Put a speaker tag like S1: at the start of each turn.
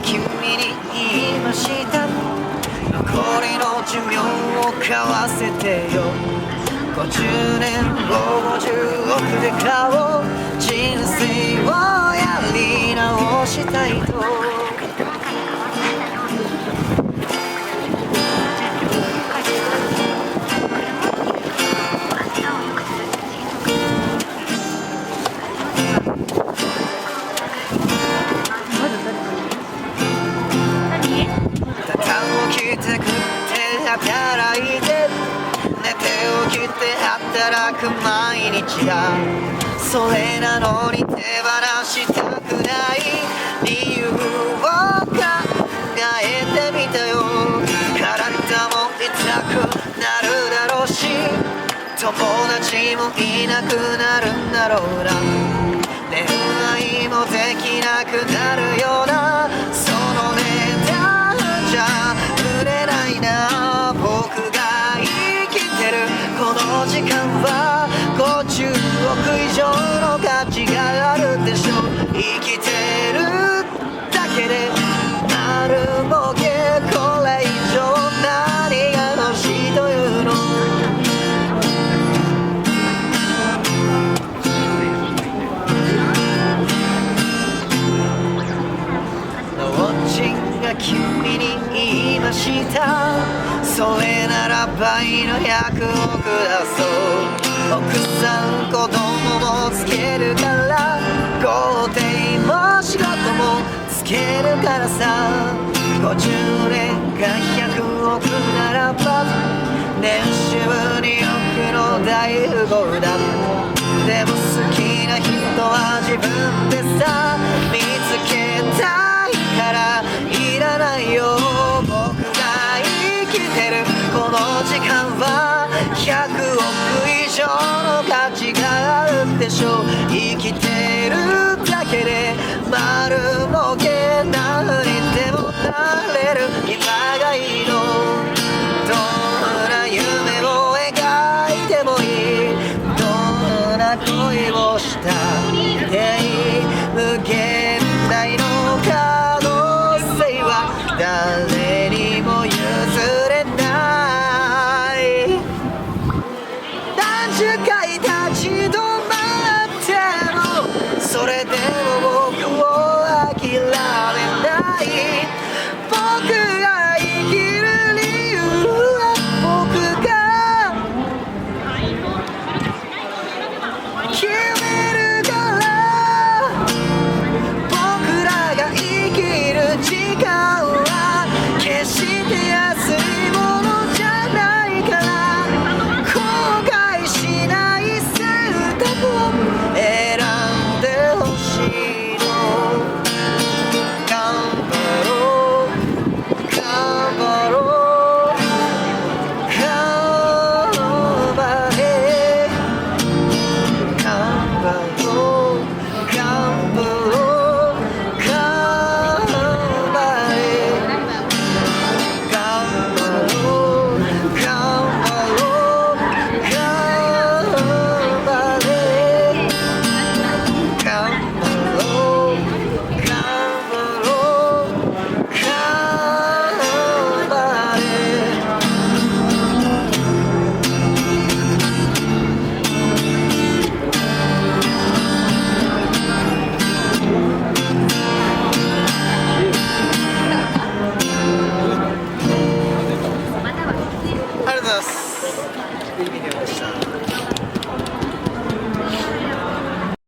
S1: 君に言いました、残りの寿命を買わせてよ。50年後50億で買おう、人生をやり直したいと。働いて寝て起きて働く毎日だ。それなのに手放したくない理由を考えてみたよ。体も痛くなるだろうし、友達もいなくなるんだろうな。恋愛もできなくなるような、その値段じゃ売れないな。僕が生きてるこの時間は50億以上の価値があるでしょう。生きてるだけで丸儲け、これ以上何が欲しいというの。君に言いました、それなら倍の100億だそう。奥さん子供もつけるから、豪邸も仕事もつけるからさ。50年が100億ならば年収2億の大富豪だ。でも好きな人は自分でさ見つけたいからいらないよ。僕が生きてるこの時間は100億以上の価値があるでしょう。生きてるだけで丸儲け、何にでもなれる今がいいの。どんな夢を描いてもいい、どんな恋をしたっていい、無限大の可能性は誰にも譲れない。何十回立ち止まってもそれでも